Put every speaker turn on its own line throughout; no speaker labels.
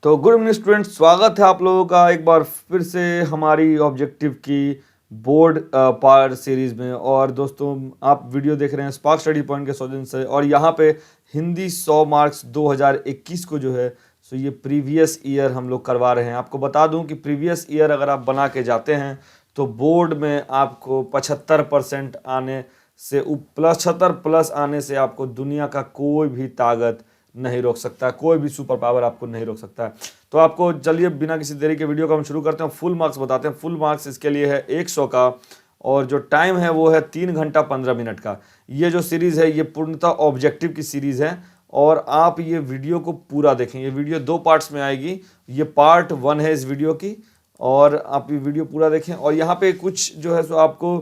तो good evening students, स्वागत है आप लोगों का एक बार फिर से हमारी ऑब्जेक्टिव की बोर्ड पार्ट सीरीज में। और दोस्तों, आप वीडियो देख रहे हैं स्पार्क स्टडी पॉइंट के सौजन्य से, और यहाँ पे हिंदी 100 मार्क्स 2021 को जो है सो ये प्रीवियस ईयर हम लोग करवा रहे हैं। आपको बता दूं कि प्रीवियस ईयर अगर आप बना के जाते हैं तो बोर्ड में आपको 75% आने से प्लस 76 प्लस आने से आपको दुनिया का कोई भी ताकत नहीं रोक सकता, कोई भी सुपर पावर आपको नहीं रोक सकता है। तो आपको चलिए बिना किसी देरी के वीडियो को हम शुरू करते हैं। फुल मार्क्स बताते हैं। फुल मार्क्स इसके लिए है 100 का, और जो टाइम है वो है 3 घंटा 15 मिनट का। ये जो सीरीज़ है ये पूर्णतः ऑब्जेक्टिव की सीरीज़ है, और आप ये वीडियो को पूरा देखें। ये वीडियो 2 पार्ट्स में आएगी। ये पार्ट 1 है इस वीडियो की, और आप ये वीडियो पूरा देखें। और यहाँ पे कुछ जो है सो आपको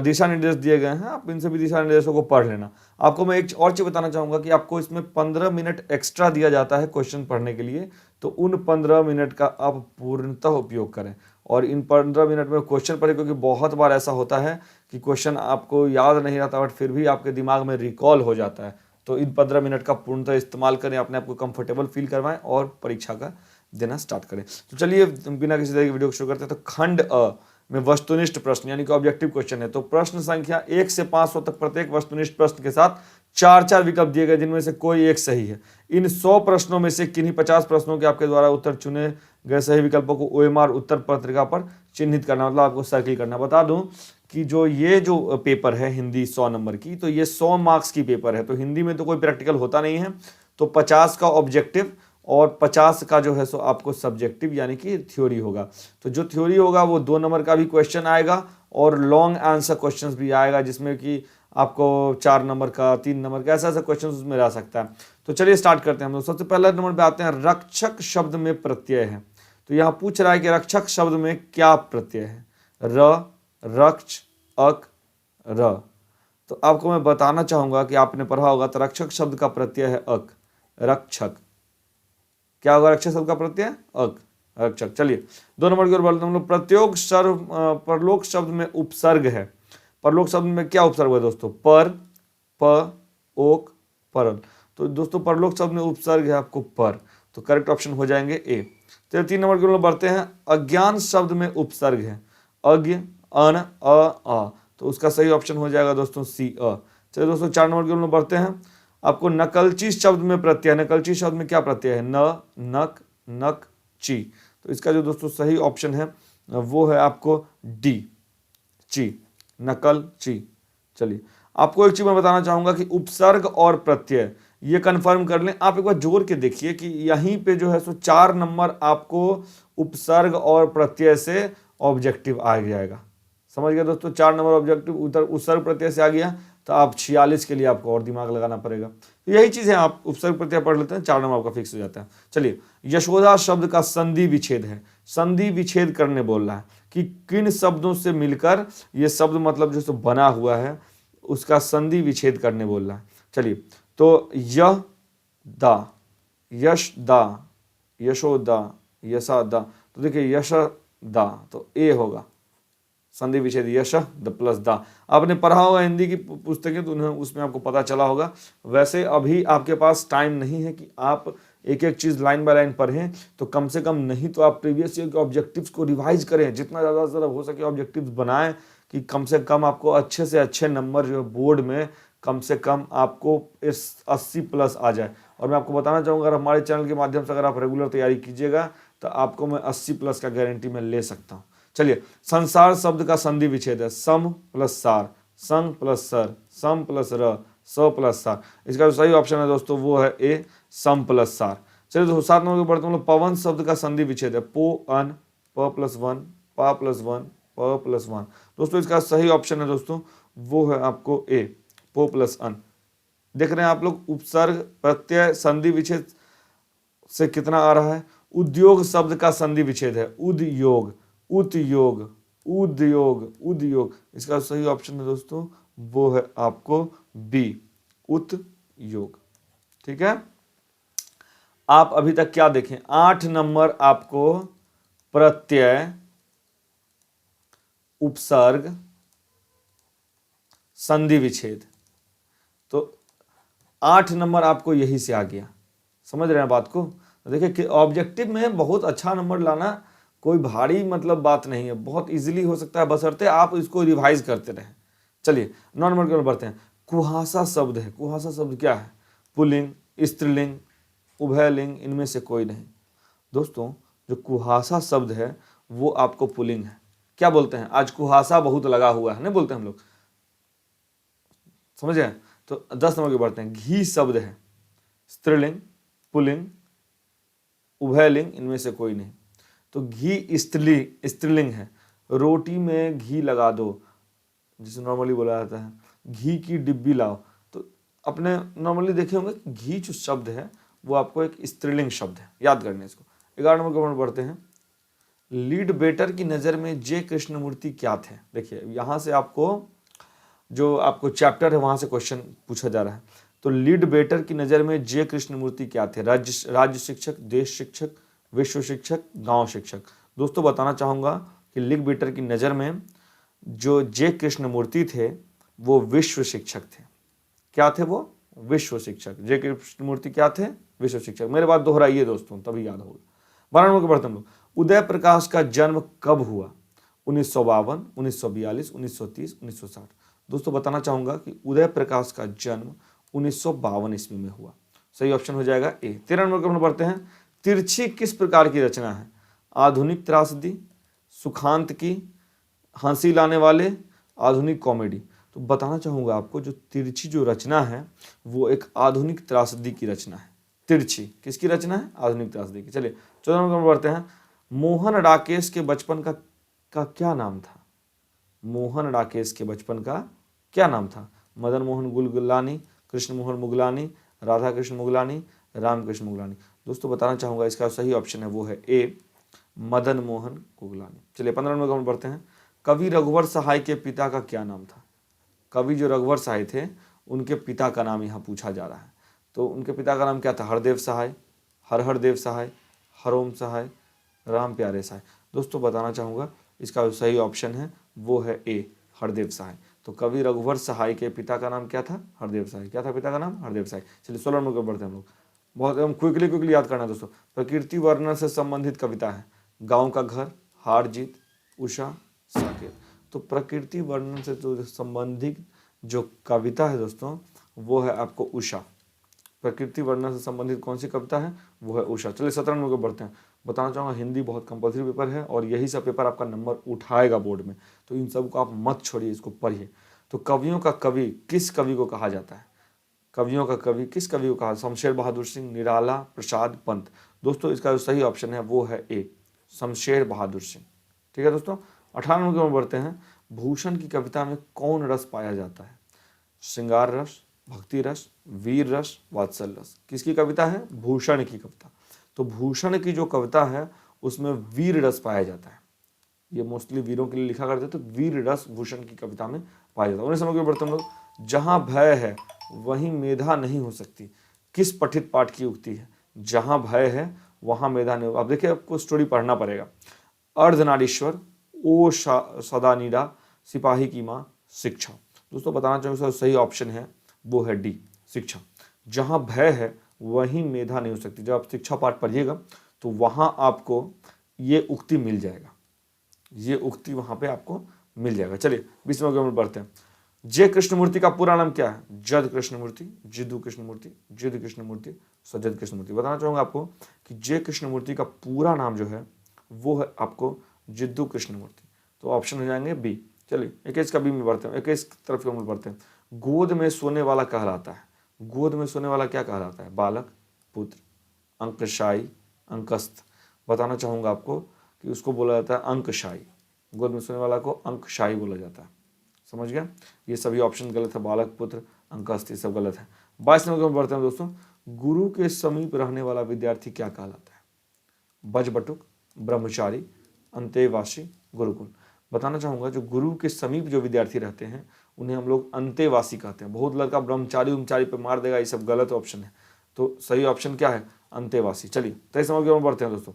दिशा निर्देश दिए गए हैं, आप इन सभी दिशा निर्देशों को पढ़ लेना। आपको मैं एक और चीज़ बताना चाहूँगा कि आपको इसमें 15 मिनट एक्स्ट्रा दिया जाता है क्वेश्चन पढ़ने के लिए, तो उन 15 मिनट का आप पूर्णतः उपयोग करें और इन 15 मिनट में क्वेश्चन पढ़ें, क्योंकि बहुत बार ऐसा होता है कि क्वेश्चन आपको याद नहीं रहता बट फिर भी आपके दिमाग में रिकॉल हो जाता है। तो इन 15 मिनट का पूर्णतः इस्तेमाल करें, अपने आप को कंफर्टेबल फील करवाएं और परीक्षा का देना स्टार्ट करें। तो चलिए बिना किसी तरह की वीडियो को शुरू करते हैं। तो खंड अ में वस्तुनिष्ठ प्रश्न यानी कि ऑब्जेक्टिव क्वेश्चन है। तो प्रश्न संख्या 1 से 500 तक प्रत्येक वस्तुनिष्ठ प्रश्न के साथ 4-4 विकल्प दिए गए, जिनमें से कोई एक सही है। इन 100 प्रश्नों में से किन्हीं 50 प्रश्नों के आपके द्वारा उत्तर चुने गए सही विकल्पों को OMR उत्तर पत्रिका पर चिन्हित करना, मतलब आपको सर्किल करना। बता दूं कि ये जो पेपर है हिंदी 100 नंबर की, तो ये 100 मार्क्स की पेपर है। तो हिंदी में तो कोई प्रैक्टिकल होता नहीं है, तो 50 का ऑब्जेक्टिव और 50 का जो है सो आपको सब्जेक्टिव यानी कि थ्योरी होगा। तो जो थ्योरी होगा वो 2 नंबर का भी क्वेश्चन आएगा और लॉन्ग आंसर क्वेश्चंस भी आएगा, जिसमें कि आपको 4 नंबर का, 3 नंबर का, ऐसा ऐसा क्वेश्चन उसमें रह सकता है। तो चलिए स्टार्ट करते हैं हम लोग। सबसे पहला नंबर पे आते हैं, रक्षक शब्द में प्रत्यय है। तो यहाँ पूछ रहा है कि रक्षक शब्द में क्या प्रत्यय है? र, रक्ष, अक, र। तो आपको मैं बताना चाहूंगा कि आपने पढ़ा होगा, तो रक्षक शब्द का प्रत्यय है अक, रक्षक। क्या होगा रक्षक शब्द का प्रत्यय? अक, रक्षक। चलिए 2 नंबर की ओर बढ़ते हैं हम लोग। प्रत्योग सर्व परलोक शब्द में उपसर्ग है। परलोक शब्द में क्या उपसर्ग है दोस्तों? पर, प, ओक, परल। तो दोस्तों परलोक शब्द में उपसर्ग है आपको पर, तो करेक्ट ऑप्शन हो जाएंगे ए। तो 3 नंबर की ओर बढ़ते हैं। अज्ञान शब्द में उपसर्ग है। अज्ञ, अन, आ, तो उसका सही ऑप्शन हो जाएगा दोस्तों सी, अ। चलिए दोस्तों 4 नंबर की ओर बढ़ते हैं। आपको नकलची शब्द में प्रत्यय, नकलची शब्द में क्या प्रत्यय है? न, नक, नक, ची। तो इसका जो दोस्तों सही ऑप्शन है वो है आपको डी, ची, नकल ची। चलिए आपको एक चीज मैं बताना चाहूंगा कि उपसर्ग और प्रत्यय ये कंफर्म कर लें। आप एक बार जोड़ के देखिए कि यहीं पे जो है सो 4 नंबर आपको उपसर्ग और प्रत्यय से ऑब्जेक्टिव आ जाएगा। समझ गए दोस्तों? 4 नंबर ऑब्जेक्टिव उधर उपसर्ग प्रत्यय से आ गया, तो आप 46 के लिए आपको और दिमाग लगाना पड़ेगा। तो यही चीज़ है, आप उपसर्ग प्रत्यय पढ़ लेते हैं, 4 नंबर आपका फिक्स हो जाता है। चलिए यशोदा शब्द का संधि विच्छेद है। संधि विच्छेद करने बोल रहा है कि किन शब्दों से मिलकर ये शब्द मतलब जो बना हुआ है उसका संधि विच्छेद करने बोल रहा है। चलिए तो यह दा, यश दा, यशोदा, यशादा। तो देखिए यश दा तो ए होगा, संधि विच्छेद यश द प्लस दा। आपने पढ़ा होगा हिंदी की पुस्तकें, तो उन्हें उसमें आपको पता चला होगा। वैसे अभी आपके पास टाइम नहीं है कि आप एक एक चीज़ लाइन बाय लाइन पढ़ें, तो कम से कम नहीं तो आप प्रीवियस ईयर के ऑब्जेक्टिव्स को रिवाइज करें, जितना ज़्यादा से ज़्यादा हो सके ऑब्जेक्टिव्स बनाएं, कि कम से कम आपको अच्छे से अच्छे नंबर जो है बोर्ड में कम से कम आपको इस 80 प्लस आ जाए। और मैं आपको बताना चाहूँगा, अगर हमारे चैनल के माध्यम से अगर आप रेगुलर तैयारी कीजिएगा तो आपको मैं 80 प्लस का गारंटी मैं ले सकता हूँ। चलिए संसार शब्द का संधि विच्छेद है। सम प्लस सार, संग प्लस सर, सम प्लस र, स प्लस सार। इसका जो सही ऑप्शन है दोस्तों वो है ए, सम प्लस सार। चलिए दोस्तों 7 नंबर के बढ़ते हैं। पवन शब्द का संधि विच्छेद है। पो अन, प प्लस वन, पा प्लस वन, प प्लस वन। दोस्तों इसका सही ऑप्शन है दोस्तों वो है आपको ए, पो प्लस अन। देख रहे हैं आप लोग उपसर्ग प्रत्यय संधि विच्छेद से कितना आ रहा है। उद्योग शब्द का संधि विच्छेद है। उद्योग, उतयोग, उद्योग, उद्योग। इसका सही ऑप्शन है दोस्तों वो है आपको बी, उतयोग। ठीक है, आप अभी तक क्या देखें? 8 नंबर आपको प्रत्यय, उपसर्ग, संधि विच्छेद, तो 8 नंबर आपको यही से आ गया। समझ रहे हैं बात को? देखिए कि ऑब्जेक्टिव में बहुत अच्छा नंबर लाना कोई भारी मतलब बात नहीं है, बहुत इजीली हो सकता है, बशर्ते आप इसको रिवाइज करते रहें। चलिए 9 नंबर की ओर बढ़ते हैं। कुहासा शब्द है, कुहासा शब्द क्या है? पुल्लिंग, स्त्रीलिंग, उभयलिंग, इनमें से कोई नहीं। दोस्तों जो कुहासा शब्द है वो आपको पुल्लिंग है। क्या बोलते हैं? आज कुहासा बहुत लगा हुआ है, नहीं बोलते हम लोग, समझ गए? तो 10 नंबर की बढ़ते हैं। घी शब्द है, स्त्रीलिंग, पुल्लिंग, उभयलिंग, इनमें से कोई नहीं। तो घी स्त्रीलिंग है। रोटी में घी लगा दो, जिसे नॉर्मली बोला जाता है घी की डिब्बी लाओ। तो अपने नॉर्मली देखे होंगे घी जो शब्द है वो आपको एक स्त्रीलिंग शब्द है, याद करने इसको। 11 नंबर के बढ़ते हैं। लीड बेटर की नज़र में जे कृष्णमूर्ति क्या थे? देखिए यहाँ से आपको जो आपको चैप्टर है वहाँ से क्वेश्चन पूछा जा रहा है। तो लीड बेटर की नज़र में जे कृष्णमूर्ति क्या थे? राज्य शिक्षक, देश शिक्षक, विश्व शिक्षक, गांव शिक्षक। दोस्तों बताना चाहूँगा कि लीड बेटर की नज़र में जो जे कृष्णमूर्ति थे वो विश्व शिक्षक थे। क्या थे वो? विश्व शिक्षक। जे कृष्णमूर्ति क्या थे? विश्व शिक्षक। मेरे बात दोहराइए दोस्तों, तभी याद होगा। 12 नंबर के बढ़ते हम लोग। उदय प्रकाश का जन्म कब हुआ? 1952, 1942, 1930, 1960। दोस्तों बताना चाहूंगा कि उदय प्रकाश का जन्म 1952 ईस्वी में हुआ। सही ऑप्शन हो जाएगा ए। 13 नंबर के बढ़ते हैं। तिरछी किस प्रकार की रचना है? आधुनिक त्रासदी, सुखांत की, हंसी लाने वाले, आधुनिक कॉमेडी। तो बताना चाहूँगा आपको जो तिरछी जो रचना है वो एक आधुनिक त्रासदी की रचना है। तिरछी किसकी रचना है? आधुनिक त्रासदी की। चलिए 14 नंबर बढ़ते हैं। मोहन राकेश के बचपन का क्या नाम था? मोहन राकेश के बचपन का क्या नाम था? मदन मोहन गुलगुलानी, कृष्ण मोहन मुगलानी, राधा कृष्ण मुगलानी, रामकृष्ण मुगलानी। दोस्तों बताना चाहूँगा इसका सही ऑप्शन है वो है ए, मदन मोहन गुगलानी। चलिए 15 नंबर में बढ़ते हैं। कवि रघुवर सहाय के पिता का क्या नाम था? कवि जो रघुवर सहाय थे उनके पिता का नाम यहाँ पूछा जा रहा है। तो उनके पिता का नाम क्या था? हरदेव सहाय, हर देव सहाय, हरोम सहाय, राम प्यारे सहाय। दोस्तों बताना चाहूँगा इसका सही ऑप्शन है वो है ए, हरदेव सहाय। तो कवि रघुवर सहाय के पिता का नाम क्या था? हरदेव सहाय। क्या था पिता का नाम? हरदेव सहाय। चलिए 16 नंबर पर बढ़ते हैं हम लोग। बहुत हम क्विकली याद करना है दोस्तों। प्रकृति वर्णन से संबंधित कविता है। गाँव का घर, हार जीत, उषा, साकेत। तो प्रकृति वर्णन से जो संबंधित जो कविता है दोस्तों वो है आपको उषा। प्रकृति वर्णन से संबंधित कौन सी कविता है? वो है उषा। चलिए 17 नंबर को बढ़ते हैं। बताना चाहूँगा हिंदी बहुत कंपल्सरी पेपर है और यही सब पेपर आपका नंबर उठाएगा बोर्ड में, तो इन सब को आप मत छोड़िए, इसको पढ़िए। तो कवियों का कवि किस कवि को कहा जाता है? कवियों का कवि किस कवि को कहा? शमशेर बहादुर सिंह, निराला, प्रसाद, पंत। दोस्तों इसका जो सही ऑप्शन है वो है ए, शमशेर बहादुर सिंह। ठीक है दोस्तों। 18 नंबर में बढ़ते हैं। भूषण की कविता में कौन रस पाया जाता है? श्रृंगार रस, भक्ति रस, वीर रस, वात्सल रस। किसकी कविता है? भूषण की कविता। तो भूषण की जो कविता है उसमें वीर रस पाया जाता है। ये मोस्टली वीरों के लिए लिखा करते तो वीर रस भूषण की कविता में पाया जाता है। उन्हें समझ के बढ़ते हम लोग। जहाँ भय है वहीं मेधा नहीं हो सकती, किस पठित पाठ की उक्ति है? जहाँ भय है वहाँ मेधा नहीं हो। अब देखिए आपको स्टोरी पढ़ना पड़ेगा। अर्धनारीश्वर, ओ सदा नीरा, सिपाही की माँ, शिक्षा। दोस्तों बताना चाहूँगा सही ऑप्शन है वो है डी, शिक्षा। जहाँ भय है वहीं मेधा नहीं हो सकती। जब आप शिक्षा पाठ पढ़िएगा तो वहाँ आपको ये उक्ति मिल जाएगा, ये उक्ति वहाँ पे आपको मिल जाएगा। चलिए 20 नंबर बढ़ते हैं। जे कृष्णमूर्ति का पूरा नाम क्या है? जद कृष्णमूर्ति, जिदू कृष्णमूर्ति, जिद कृष्णमूर्ति, सजद कृष्णमूर्ति। बताना चाहूँगा आपको कि जे कृष्णमूर्ति का पूरा नाम जो है वो है आपको जिद्दू कृष्णमूर्ति। तो ऑप्शन हो जाएंगे बी। चलिए 21 का बी में बढ़ते हैं, 21 तरफ हम बढ़ते हैं। गोद में सोने वाला कहलाता है। गोद में सोने वाला क्या कहलाता है? बालक, पुत्र, अंकशाई, अंकस्थ। बताना चाहूँगा आपको कि उसको बोला जाता है अंकशाई। गोद में सोने वाला को अंकशाई बोला जाता है। समझ गया? ये सभी ऑप्शन गलत है, बालक, पुत्र, अंकस्थ, ये सब गलत है। 22 नंबर में बढ़ते हैं दोस्तों। गुरु के समीप रहने वाला विद्यार्थी क्या कहलाता है? बजबटुक, ब्रह्मचारी, अंतेवासी, गुरुकुल। बताना चाहूँगा जो गुरु के समीप जो विद्यार्थी रहते हैं उन्हें हम लोग अंतेवासी कहते हैं। बहुत लड़का ब्रह्मचारी उमचारी पे मार देगा, ये सब गलत ऑप्शन है। तो सही ऑप्शन क्या है? अंतेवासी। चलिए 23 नंबर की बढ़ते हैं दोस्तों।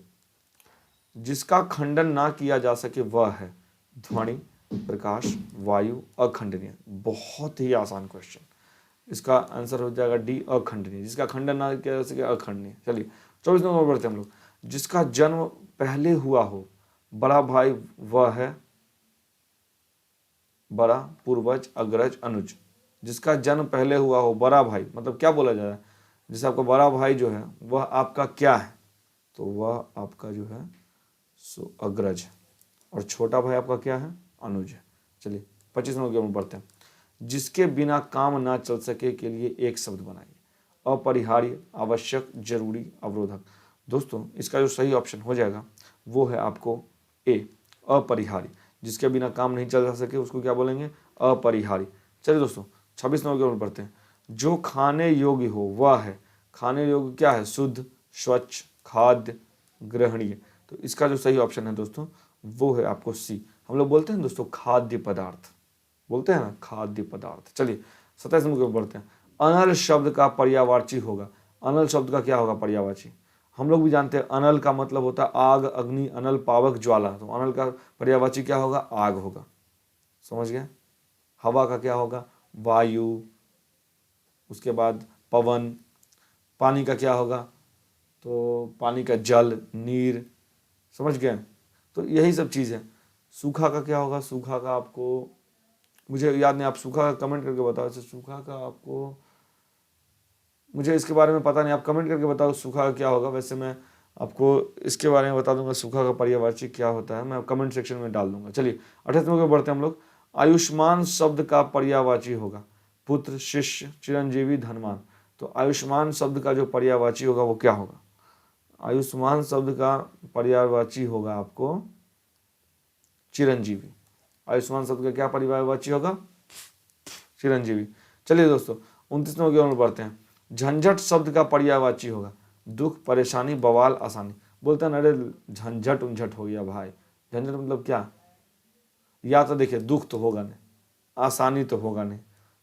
जिसका खंडन ना किया जा सके वह है ध्वनि, प्रकाश, वायु, अखंडनीय। बहुत ही आसान क्वेश्चन, इसका आंसर हो जाएगा डी, अखंडनीय। जिसका खंडन ना किया जा सके अखंडनीय। चलिए 24 नंबर बढ़ते हैं हम लोग। जिसका जन्म पहले हुआ हो, बड़ा भाई वह है बड़ा, पूर्वज, अग्रज, अनुज। जिसका जन्म पहले हुआ हो, बड़ा भाई मतलब क्या बोला जा रहा है, जैसे आपका बड़ा भाई जो है वह आपका क्या है, तो वह आपका जो है सो अग्रज है, और छोटा भाई आपका क्या है, अनुज है। चलिए 25 नंबर की ओर बढ़ते हैं। जिसके बिना काम ना चल सके के लिए एक शब्द बनाइए। अपरिहार्य, आवश्यक, जरूरी, अवरोधक। दोस्तों इसका जो सही ऑप्शन हो जाएगा वो है आपको ए, अपरिहार्य। जिसके बिना काम नहीं चल सके उसको क्या बोलेंगे, अपरिहार्य। चलिए दोस्तों 26 नंबर की ओर बढ़ते हैं। जो खाने योग्य हो वह है, खाने योग्य क्या है, शुद्ध, स्वच्छ, खाद्य, ग्रहणीय। तो इसका जो सही ऑप्शन है दोस्तों वो है आपको सी। हम लोग बोलते हैं दोस्तों खाद्य पदार्थ, बोलते हैं ना खाद्य पदार्थ। चलिए 27 नंबर की ओर बढ़ते हैं। अनल शब्द का पर्यायवाची होगा। अनल शब्द का क्या होगा पर्यायवाची, हम लोग भी जानते हैं अनल का मतलब होता है आग, अग्नि, अनल, पावक, ज्वाला। तो अनल का पर्यायवाची क्या होगा, आग होगा, समझ गए। हवा का क्या होगा, वायु, उसके बाद पवन। पानी का क्या होगा, तो पानी का जल, नीर, समझ गए। तो यही सब चीज़ है। सूखा का क्या होगा, सूखा का आपको मुझे याद नहीं, आप सूखा का कमेंट करके बताओ। ऐसे सूखा का आपको मुझे इसके बारे में पता नहीं, आप कमेंट करके बताओ सूखा का क्या होगा। वैसे मैं आपको इसके बारे में बता दूंगा सूखा का पर्यायवाची क्या होता है, मैं कमेंट सेक्शन में डाल दूंगा। चलिए 28 नंबर पर बढ़ते हैं हम लोग। आयुष्मान शब्द का पर्यायवाची होगा पुत्र, शिष्य, चिरंजीवी, धनवान। तो आयुष्मान शब्द का जो पर्यायवाची होगा वो क्या होगा, आयुष्मान शब्द का पर्यायवाची होगा आपको चिरंजीवी। आयुष्मान शब्द का क्या पर्यायवाची होगा, चिरंजीवी। चलिए दोस्तों 29 नंबर की ओर बढ़ते हैं। झंझट शब्द का पर्यायवाची होगा दुख, परेशानी, बवाल, आसानी। बोलते हैं अरे झंझट उंझट हो गया भाई, झंझट मतलब क्या, या तो देखिए दुख तो होगा नहीं, आसानी तो होगा नहीं,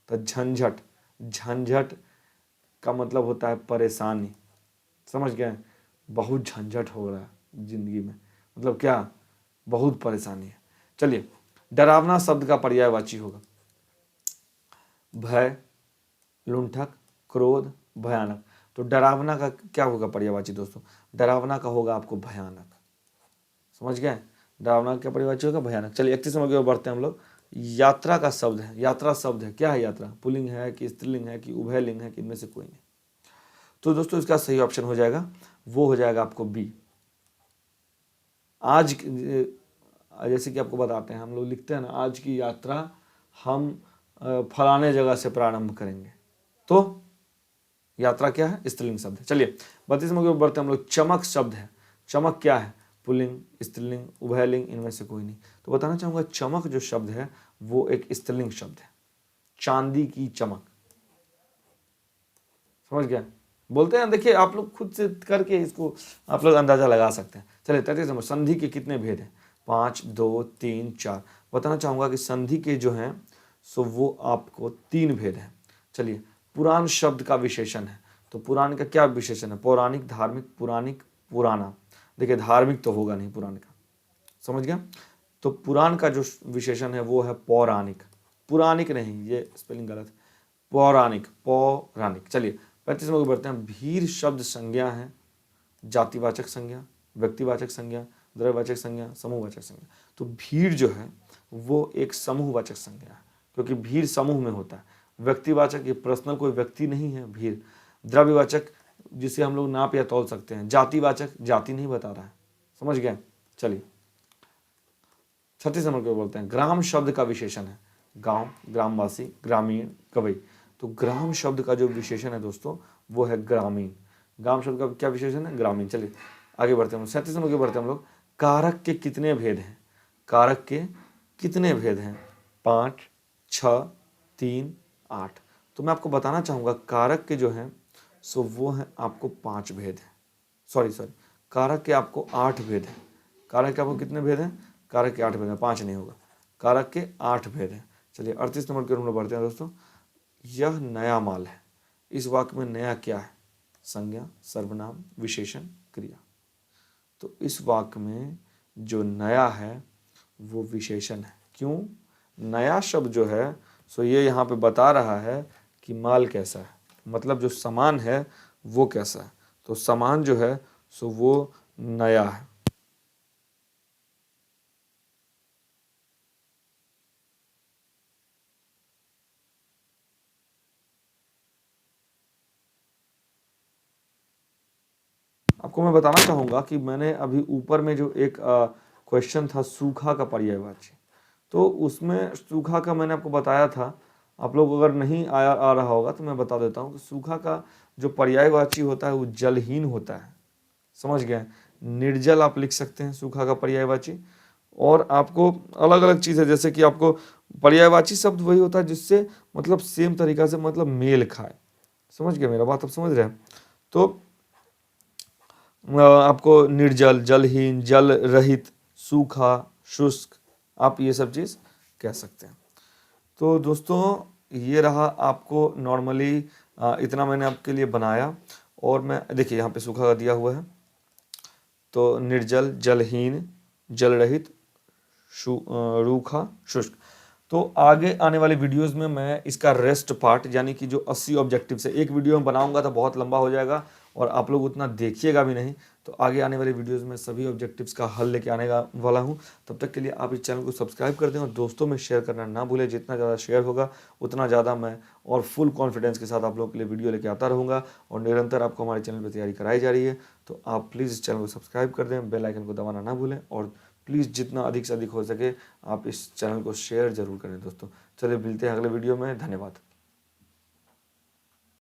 तो झंझट, झंझट का मतलब होता है परेशानी, समझ गए। बहुत झंझट हो रहा है जिंदगी में, मतलब क्या, बहुत परेशानी है। चलिए डरावना शब्द का पर्यायवाची होगा भय, लुंठक, क्रोध, भयानक। तो डरावना का क्या होगा पर्यायवाची दोस्तों, डरावना का होगा आपको भयानक, समझ गए। डरावना का क्या पर्यायवाची होगा, भयानक। चलिए 31 नंबर की ओर बढ़ते हैं हम लोग। यात्रा का शब्द है, यात्रा शब्द है, क्या है यात्रा, पुल्लिंग है कि स्त्रीलिंग है कि उभयलिंग है कि इनमें से कोई नहीं। तो दोस्तों इसका सही ऑप्शन हो जाएगा वो हो जाएगा आपको बी। आज जैसे कि आपको बताते हैं, हम लोग लिखते हैं ना आज की यात्रा हम फलाने जगह से प्रारंभ करेंगे, तो यात्रा क्या है, स्त्रीलिंग शब्द है। चलिए 32 नंबर की ओर बढ़ते हैं हम लोग। चमक शब्द है, चमक क्या है, पुल्लिंग, स्त्रीलिंग, उभयलिंग, इनमें से कोई नहीं। तो बताना चाहूंगा चमक जो शब्द है वो एक स्त्रीलिंग शब्द है, चांदी की चमक, समझ गया। बोलते हैं देखिए आप लोग खुद से करके इसको आप लोग अंदाजा लगा सकते हैं। चलिए 33 नंबर। संधि के कितने भेद हैं, 5, 2, 3, 4। बताना चाहूंगा कि संधि के जो हैं सो वो आपको 3 भेद हैं। चलिए पुराण शब्द का विशेषण है, तो पुराण का क्या विशेषण है, पौराणिक, धार्मिक, पुराणिक, पुराना। देखिए धार्मिक तो होगा नहीं पुराण का, समझ गया। तो पुराण का जो विशेषण है वो है पौराणिक, पुराणिक नहीं, ये स्पेलिंग गलत है, पौराणिक, पौराणिक। चलिए 35 में बढ़ते हैं। भीड़ शब्द संज्ञा है, जातिवाचक संज्ञा, व्यक्तिवाचक संज्ञा, द्रव्यवाचक संज्ञा, समूहवाचक संज्ञा। तो भीड़ जो है वो एक समूहवाचक संज्ञा है, क्योंकि भीड़ समूह में होता है। व्यक्तिवाचक ये पर्सनल कोई व्यक्ति नहीं है भीड़। द्रव्यवाचक जिसे हम लोग नाप या तौल सकते हैं। जातिवाचक जाति नहीं बता रहा है, समझ गए। चलिए 36 नंबर को बोलते हैं। ग्राम शब्द का विशेषण है गांव, ग्रामवासी, ग्रामीण, गवई। तो ग्राम शब्द का जो विशेषण है दोस्तों वो है ग्रामीण। ग्राम शब्द का क्या विशेषण है, ग्रामीण। चलिए आगे बढ़ते हैं, 37 नंबर के बढ़ते हैं हम लोग। कारक के कितने भेद हैं, कारक के कितने भेद हैं, 5, 6, 3, 8। तो मैं आपको बताना चाहूँगा कारक के जो हैं सो वो हैं आपको 5 भेद हैं, सॉरी कारक के आपको 8 भेद हैं। कारक के आपको कितने भेद हैं, कारक के 8 भेद हैं, 5 नहीं होगा, कारक के 8 भेद हैं। चलिए 38 नंबर के रूम में बढ़ते हैं दोस्तों। यह नया माल है, इस वाक्य में नया क्या है, संज्ञा, सर्वनाम, विशेषण, क्रिया। तो इस वाक्य में जो नया है वो विशेषण है। क्यों, नया शब्द जो है सो ये यहाँ पे बता रहा है कि माल कैसा है, मतलब जो सामान है वो कैसा है। तो सामान जो है सो वो नया है। आपको मैं बताना चाहूँगा कि मैंने अभी ऊपर में जो एक क्वेश्चन था सूखा का पर्यायवाची, तो उसमें सूखा का मैंने आपको बताया था। आप लोग अगर नहीं आ रहा होगा तो मैं बता देता हूँ कि सूखा का जो पर्यायवाची होता है वो जलहीन होता है। समझ गए? निर्जल आप लिख सकते हैं सूखा का पर्यायवाची। और आपको अलग अलग चीज़ है, जैसे कि आपको पर्यायवाची शब्द वही होता है जिससे मतलब सेम तरीका से मतलब मेल खाए। समझ गए? मेरा बात आप समझ रहे हैं? तो आपको निर्जल, जलहीन, जल रहित, सूखा, शुष्क, आप ये सब चीज़ कह सकते हैं। तो दोस्तों ये रहा आपको नॉर्मली इतना मैंने आपके लिए बनाया। और मैं देखिए यहाँ पे सूखा का दिया हुआ है, तो निर्जल, जलहीन, जल रहित, रूखा, शुष्क। तो आगे आने वाले वीडियोस में मैं इसका रेस्ट पार्ट यानी कि जो 80 ऑब्जेक्टिव से एक वीडियो में बनाऊंगा तो बहुत लंबा हो जाएगा और आप लोग उतना देखिएगा भी नहीं। तो आगे आने वाले वीडियोस में सभी ऑब्जेक्टिव्स का हल लेके आने वाला हूं। तब तक के लिए आप इस चैनल को सब्सक्राइब कर दें और दोस्तों में शेयर करना ना भूलें। जितना ज़्यादा शेयर होगा उतना ज़्यादा मैं और फुल कॉन्फिडेंस के साथ आप लोगों के लिए वीडियो लेके आता रहूँगा। और निरंतर आपको हमारे चैनल पर तैयारी कराई जा रही है। तो आप प्लीज़ इस चैनल को सब्सक्राइब कर दें, बेल आइकन को दबाना ना भूलें और प्लीज़ जितना अधिक से अधिक हो सके आप इस चैनल को शेयर जरूर करें दोस्तों। चलिए मिलते हैं अगले वीडियो में। धन्यवाद।